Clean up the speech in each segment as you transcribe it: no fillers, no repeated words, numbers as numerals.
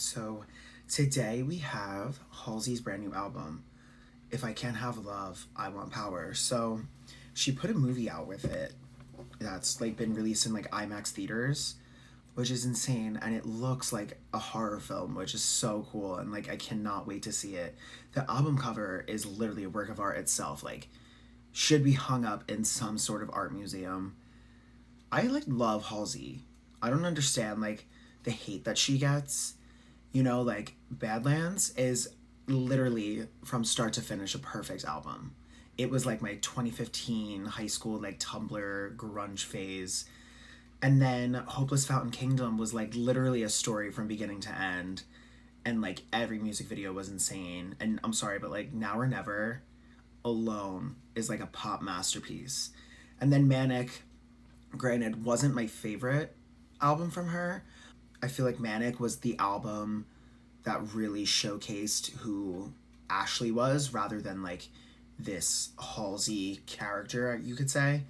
So today we have Halsey's brand new album, If I Can't Have Love, I Want Power. So she put a movie out with it that's like been released in like IMAX theaters, which is insane, and it looks like a horror film, which is so cool, and like I cannot wait to see it. The album cover is literally a work of art itself, like should be hung up in some sort of art museum. I like love Halsey. I don't understand like the hate that she gets. You know, like Badlands is literally from start to finish a perfect album. It was like my 2015 high school like Tumblr grunge phase. And then Hopeless Fountain Kingdom was like literally a story from beginning to end. And like every music video was insane. And I'm sorry, but like Now or Never alone is like a pop masterpiece. And then Manic, granted, wasn't my favorite album from her. I feel like Manic was the album that really showcased who Ashley was rather than like this Halsey character, you could say.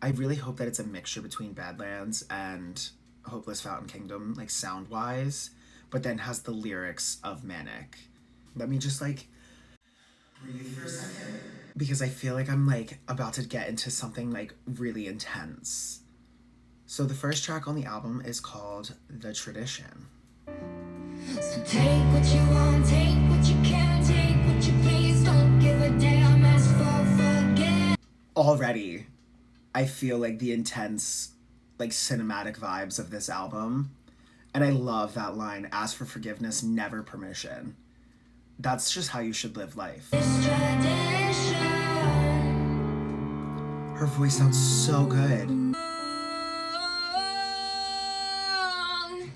I really hope that it's a mixture between Badlands and Hopeless Fountain Kingdom, like sound wise, but then has the lyrics of Manic. Let me just like breathe for a second because I feel like I'm like about to get into something like really intense. So the first track on the album is called The Tradition. So take what you want, take what you can, take what you please, don't give a damn, ask for forget. Already, I feel like the intense, like cinematic vibes of this album. And I love that line, ask for forgiveness, never permission. That's just how you should live life. This tradition. Her voice sounds so good.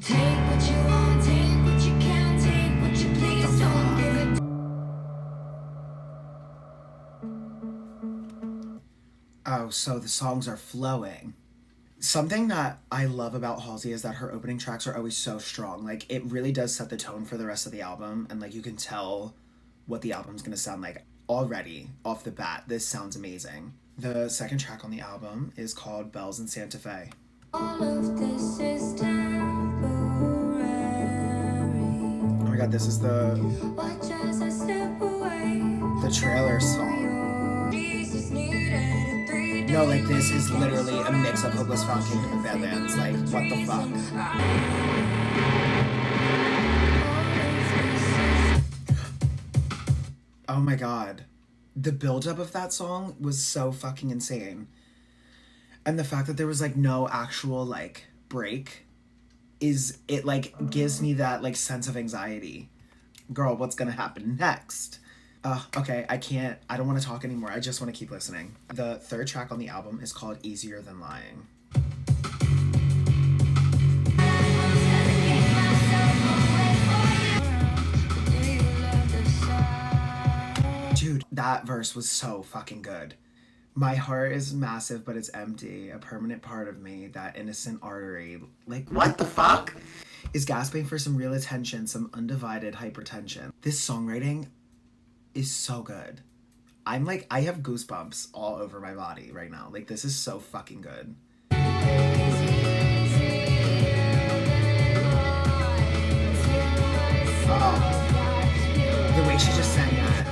Take what you want, take what you can, take what you please, don't give a Oh, so the songs are flowing. Something that I love about Halsey is that her opening tracks are always so strong. Like, it really does set the tone for the rest of the album, and like you can tell what the album's gonna sound like already off the bat. This sounds amazing. The second track on the album is called Bells in Santa Fe. all of this is temporary. Oh my god, this is Watch as I step away. the trailer song. Jesus needed a 3D. No, like this is literally a mix of Hopeless Fountain Kingdom and Badlands. Like, what the fuck? Oh my god. The buildup of that song was so fucking insane. And the fact that there was like no actual like break is it like gives me that like sense of anxiety. Girl, what's gonna happen next? Okay, I don't want to talk anymore. I just want to keep listening. The third track on the album is called Easier Than Lying. Dude, that verse was so fucking good. My heart is massive, but it's empty. A permanent part of me, that innocent artery. Like, what the fuck? Is gasping for some real attention, some undivided hypertension. This songwriting is so good. I'm like, I have goosebumps all over my body right now. Like, this is so fucking good. Oh, the way she just sang that.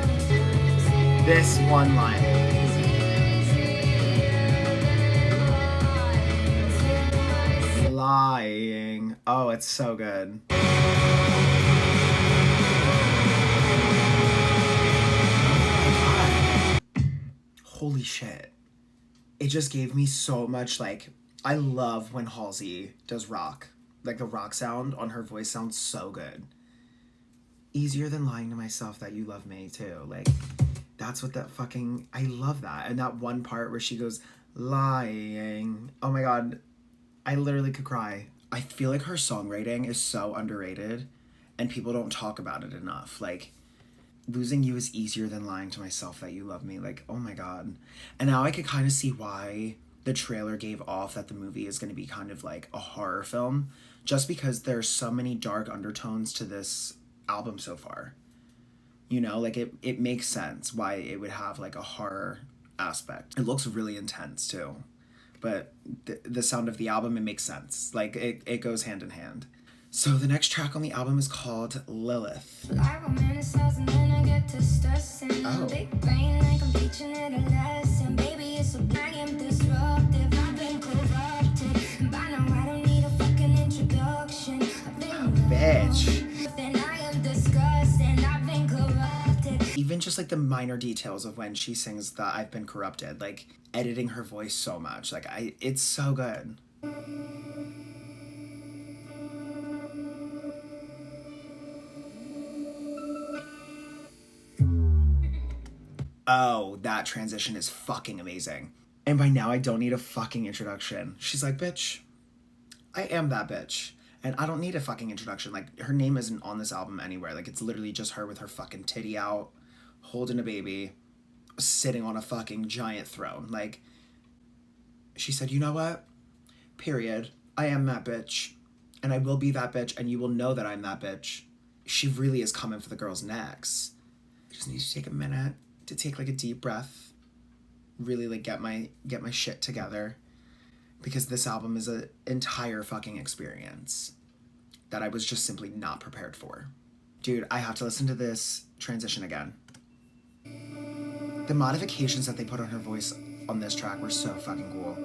This one line. Lying. Oh, it's so good. Holy shit. It just gave me so much, like, I love when Halsey does rock. Like, the rock sound on her voice sounds so good. Easier than lying to myself that you love me, too. Like, that's what that fucking, I love that. And that one part where she goes, lying. Oh my god. I literally could cry. I feel like her songwriting is so underrated, and people don't talk about it enough. Like, losing you is easier than lying to myself that you love me. Like, oh my god. And now I could kind of see why the trailer gave off that the movie is going to be kind of like a horror film, just because there's so many dark undertones to this album so far. You know, like it makes sense why it would have like a horror aspect. It looks really intense too. But the sound of the album, it makes sense. Like, it goes hand in hand. So the next track on the album is called Lilith. I romanticize and then I get to stressing. Oh. Big brain like I'm teaching it a lesson. Baby, it's so I am disruptive. I've been corrupted. By now I don't need a fucking introduction. I've been Bitch. then I am disgusting. I've been corrupted. Even just like the minor details of when she sings the I've been corrupted, like editing her voice so much. Like it's so good. Oh, that transition is fucking amazing. And by now I don't need a fucking introduction. She's like, bitch, I am that bitch. And I don't need a fucking introduction. Like, her name isn't on this album anywhere. Like, it's literally just her with her fucking titty out, holding a baby, sitting on a fucking giant throne. Like, she said, you know what? Period. I am that bitch. And I will be that bitch, and you will know that I'm that bitch. She really is coming for the girls' necks. I just need to take a minute to take, like, a deep breath. Really, like, get my shit together. Because this album is an entire fucking experience that I was just simply not prepared for. Dude, I have to listen to this transition again. The modifications that they put on her voice on this track were so fucking cool.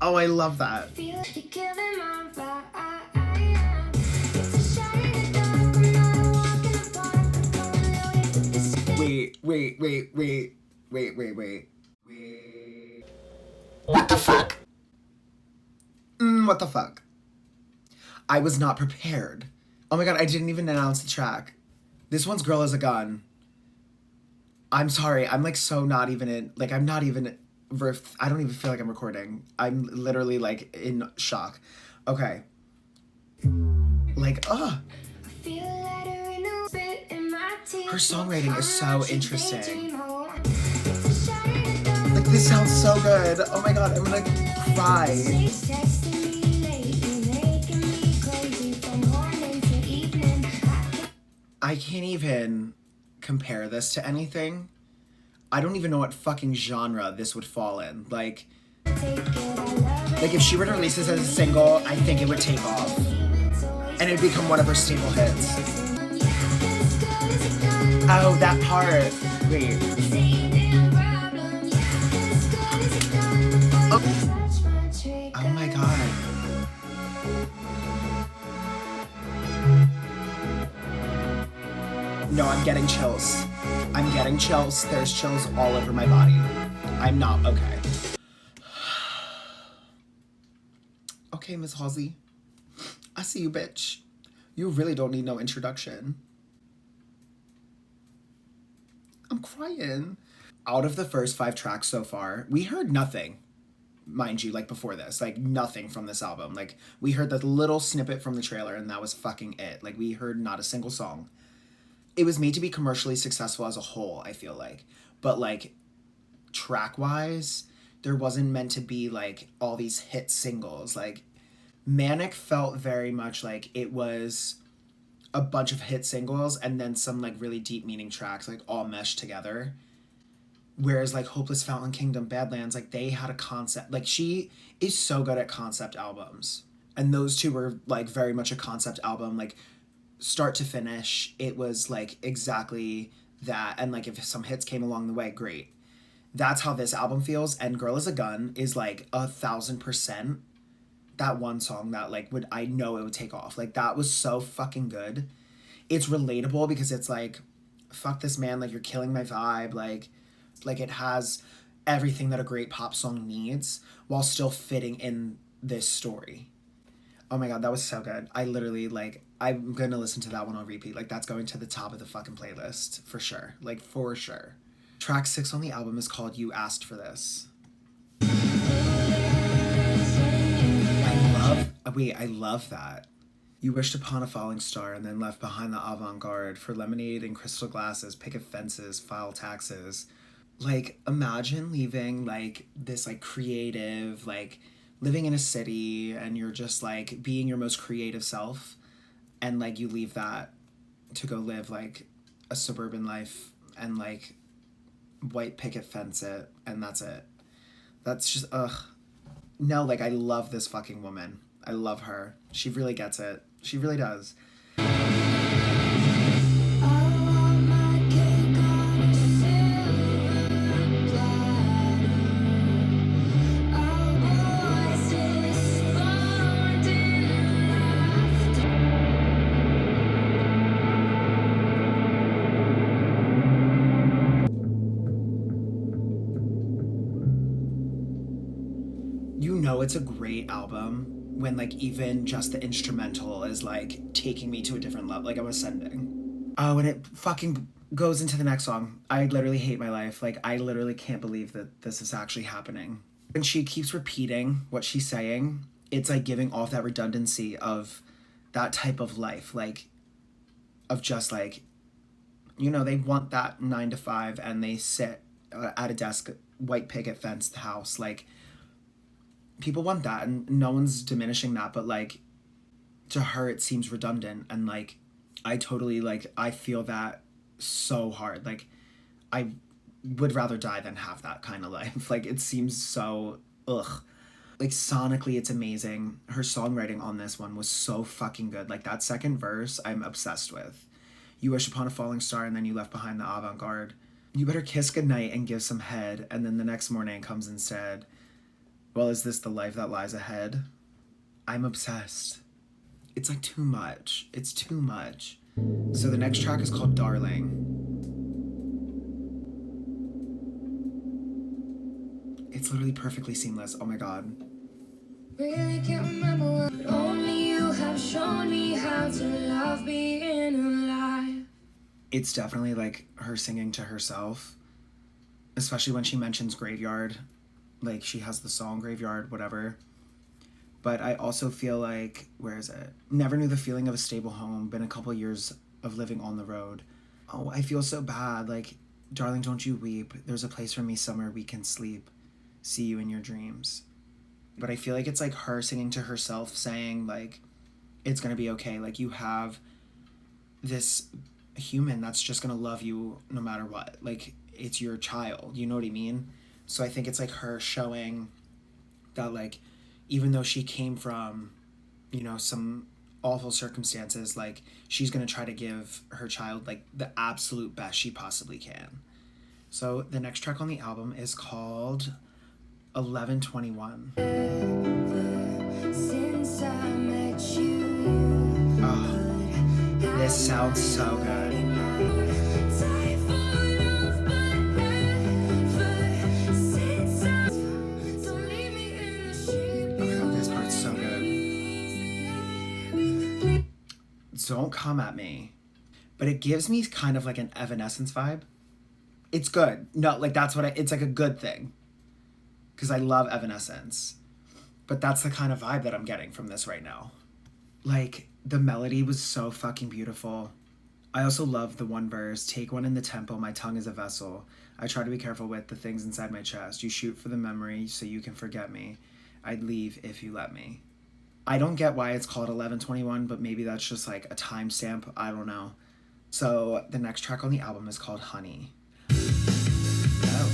Oh, I love that. Feel you killing my vibe. It's a shot in the dark. I'm not walking apart. I'm going with this. Wait. What the fuck? What the fuck? I was not prepared. Oh my god, I didn't even announce the track. This one's Girl is a Gun. I'm sorry, I'm like so not even in, like I'm not even, I don't even feel like I'm recording. I'm literally like in shock. Okay. Like, her songwriting is so interesting. Like, this sounds so good. Oh my god, I'm gonna cry. I can't even compare this to anything. I don't even know what fucking genre this would fall in. Like if she were to release this as a single, I think it would take off. And it'd become one of her staple hits. Oh, that part. Wait. Oh my god. No, I'm getting chills. I'm getting chills. There's chills all over my body. I'm not okay. Okay, Miss Halsey. I see you, bitch. You really don't need no introduction. I'm crying. Out of the first 5 tracks so far, we heard nothing, mind you, like before this. Like, nothing from this album. Like, we heard that little snippet from the trailer, and that was fucking it. Like, we heard not a single song. It was made to be commercially successful as a whole, I feel like. But, like, track-wise, there wasn't meant to be, like, all these hit singles. Like, Manic felt very much like it was a bunch of hit singles and then some, like, really deep meaning tracks, like, all meshed together. Whereas, like, Hopeless Fountain Kingdom, Badlands, like, they had a concept. Like, she is so good at concept albums. And those two were, like, very much a concept album. Like, start to finish, it was like exactly that. And like if some hits came along the way, great. That's how this album feels. And Girl is a Gun is like 1,000% that one song that like I know it would take off. Like, that was so fucking good. It's relatable because it's like, fuck this man, like, you're killing my vibe. Like it has everything that a great pop song needs while still fitting in this story. Oh my god, that was so good. I literally, like, I'm gonna listen to that one on repeat. Like, that's going to the top of the fucking playlist, for sure. Like, for sure. Track 6 on the album is called You Asked for This. I love that. You wished upon a falling star and then left behind the avant-garde for lemonade and crystal glasses, picket fences, file taxes. Like, imagine leaving, like, this, like, creative, like, living in a city and you're just like being your most creative self, and like you leave that to go live like a suburban life and like white picket fence it, and that's it. That's just No, like, I love this fucking woman. I love her. She really gets it. She really does. You know it's a great album when, like, even just the instrumental is, like, taking me to a different level. Like, I'm ascending. Oh, and it fucking goes into the next song. I literally hate my life. Like, I literally can't believe that this is actually happening. And she keeps repeating what she's saying. It's, like, giving off that redundancy of that type of life. Like, of just, like, you know, they want that 9 to 5 and they sit at a desk, white picket fenced house. Like, people want that, and no one's diminishing that, but, like, to her it seems redundant, and, like, I totally, like, I feel that so hard. Like, I would rather die than have that kind of life. Like, it seems so ugh. Like, sonically it's amazing. Her songwriting on this one was so fucking good. Like, that second verse I'm obsessed with. You wish upon a falling star and then you left behind the avant-garde. You better kiss goodnight and give some head, and then the next morning comes and said, well, is this the life that lies ahead? I'm obsessed. It's, like, too much. It's too much. So the next track is called Darling. It's literally perfectly seamless. Oh my god. Really can't remember what, but only you have shown me how to love being alive. It's definitely, like, her singing to herself. Especially when she mentions graveyard. Like, she has the song Graveyard, whatever. But I also feel like, where is it? Never knew the feeling of a stable home. Been a couple years of living on the road. Oh, I feel so bad. Like, darling, don't you weep. There's a place for me somewhere we can sleep. See you in your dreams. But I feel like it's, like, her singing to herself, saying, like, it's gonna be okay. Like, you have this human that's just gonna love you no matter what. Like, it's your child. You know what I mean? So I think it's, like, her showing that, like, even though she came from, you know, some awful circumstances, like, she's gonna try to give her child, like, the absolute best she possibly can. So the next track on the album is called 1121. Since I met you, Oh, this sounds so good. Don't Come at Me, but it gives me kind of like an Evanescence vibe. It's good. No, like, that's what it's like a good thing, because I love Evanescence, but that's the kind of vibe that I'm getting from this right now. Like, the melody was so fucking beautiful. I also love the one verse, take one in the temple, my tongue is a vessel. I try to be careful with the things inside my chest. You shoot for the memory so you can forget me. I'd leave if you let me. I don't get why it's called 1121, but maybe that's just, like, a timestamp. I don't know. So the next track on the album is called Honey. Oh.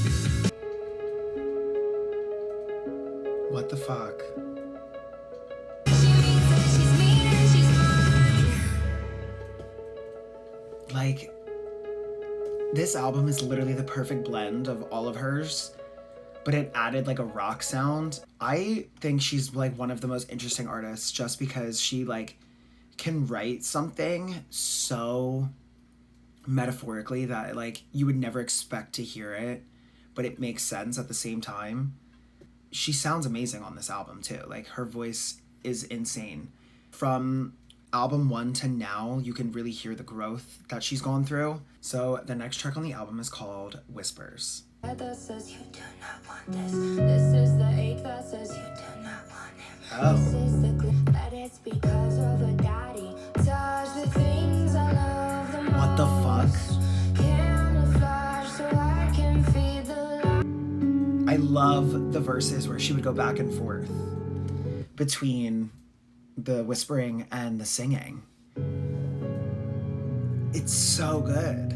What the fuck? Like, this album is literally the perfect blend of all of hers, but it added, like, a rock sound. I think she's, like, one of the most interesting artists just because she, like, can write something so metaphorically that, like, you would never expect to hear it, but it makes sense at the same time. She sounds amazing on this album too. Like, her voice is insane. From album 1 to now, you can really hear the growth that she's gone through. So the next track on the album is called Whispers. That says you do not want this. This is the ache that says you do not want him. Oh. This is the glue that it's because of a daddy. Touch the things I love the most. What the fuck? Camouflage so I can feed the light. I love the verses where she would go back and forth between the whispering and the singing. It's so good.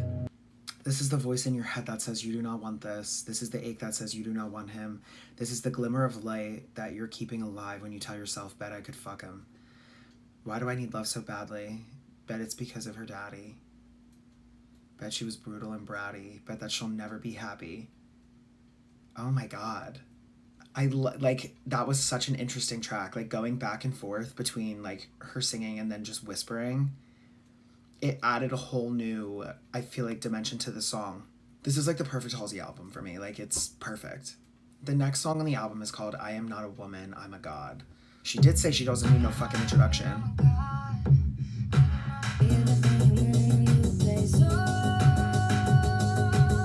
This is the voice in your head that says you do not want this. This is the ache that says you do not want him. This is the glimmer of light that you're keeping alive when you tell yourself, bet I could fuck him. Why do I need love so badly? Bet it's because of her daddy. Bet she was brutal and bratty. Bet that she'll never be happy. Oh my god. Like, that was such an interesting track. Like, going back and forth between, like, her singing and then just whispering. It added a whole new, I feel like, dimension to the song. This is like the perfect Halsey album for me. Like, it's perfect. The next song on the album is called I Am Not a Woman, I'm a God. She did say she doesn't need no fucking introduction.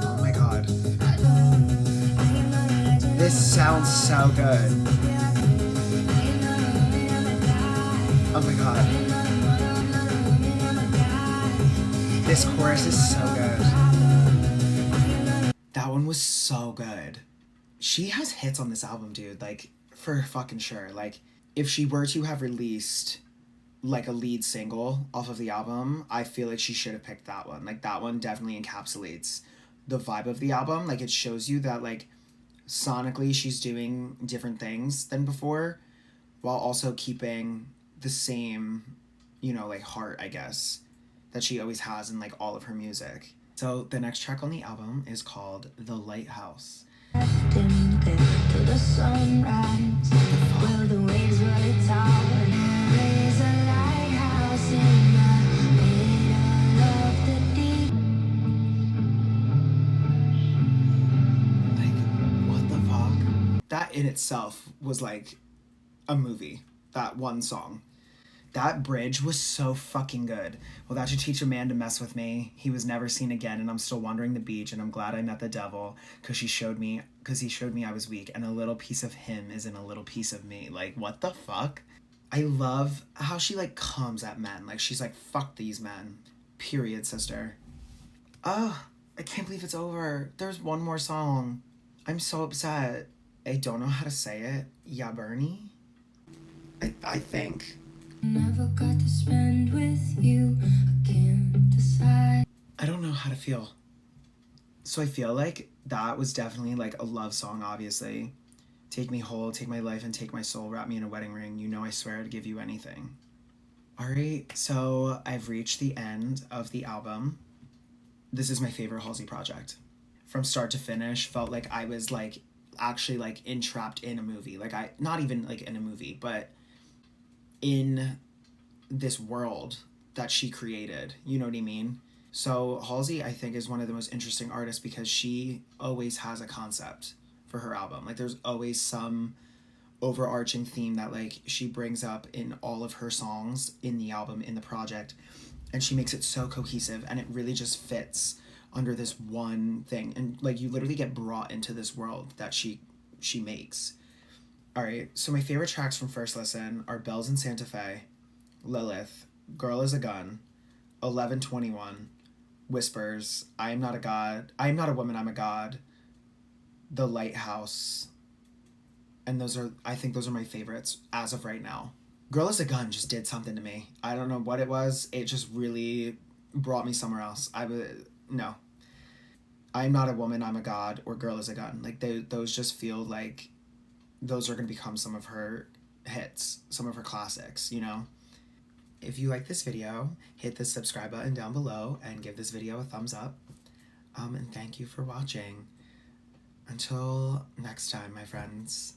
Oh my god. This sounds so good. Oh my god. This chorus is so good. That one was so good. She has hits on this album, dude. Like, for fucking sure. Like, if she were to have released, like, a lead single off of the album, I feel like she should have picked that one. Like, that one definitely encapsulates the vibe of the album. Like, it shows you that, like, sonically she's doing different things than before, while also keeping the same, you know, like, heart, I guess, that she always has in, like, all of her music. So the next track on the album is called The Lighthouse. Till the sunrise, will the waves roll tower? There is a lighthouse in the middle of the deep. Like, what the fuck? That in itself was like a movie. That one song. That bridge was so fucking good. Well, that should teach a man to mess with me. He was never seen again, and I'm still wandering the beach, and I'm glad I met the devil, because he showed me I was weak, and a little piece of him is in a little piece of me. Like, what the fuck? I love how she, like, comes at men. Like, she's like, fuck these men. Period, sister. Ugh, I can't believe it's over. There's one more song. I'm so upset. I don't know how to say it. Yeah, Bernie? I think. Never got to spend with you. I can't decide. I don't know how to feel. So I feel like that was definitely like a love song, obviously. Take me whole, take my life and take my soul, wrap me in a wedding ring. You know I swear I'd give you anything. Alright, so I've reached the end of the album. This is my favorite Halsey project. From start to finish, felt like I was like actually like entrapped in a movie. Like, I not even like in a movie, but in this world that she created. You know what I mean? So Halsey, I think, is one of the most interesting artists because she always has a concept for her album. Like, there's always some overarching theme that, like, she brings up in all of her songs in the album, in the project, and she makes it so cohesive, and it really just fits under this one thing. And, like, you literally get brought into this world that she makes. Alright, so my favorite tracks from first listen are Bells in Santa Fe, Lilith, Girl is a Gun, 1121, Whispers, I Am Not a God, I Am Not a Woman, I'm a God, The Lighthouse, and I think those are my favorites as of right now. Girl is a Gun just did something to me. I don't know what it was, it just really brought me somewhere else. No. I'm Not a Woman, I'm a God, or Girl is a Gun. Like, those just feel like those are going to become some of her hits, some of her classics, you know? If you like this video, hit the subscribe button down below and give this video a thumbs up. And thank you for watching. Until next time, my friends.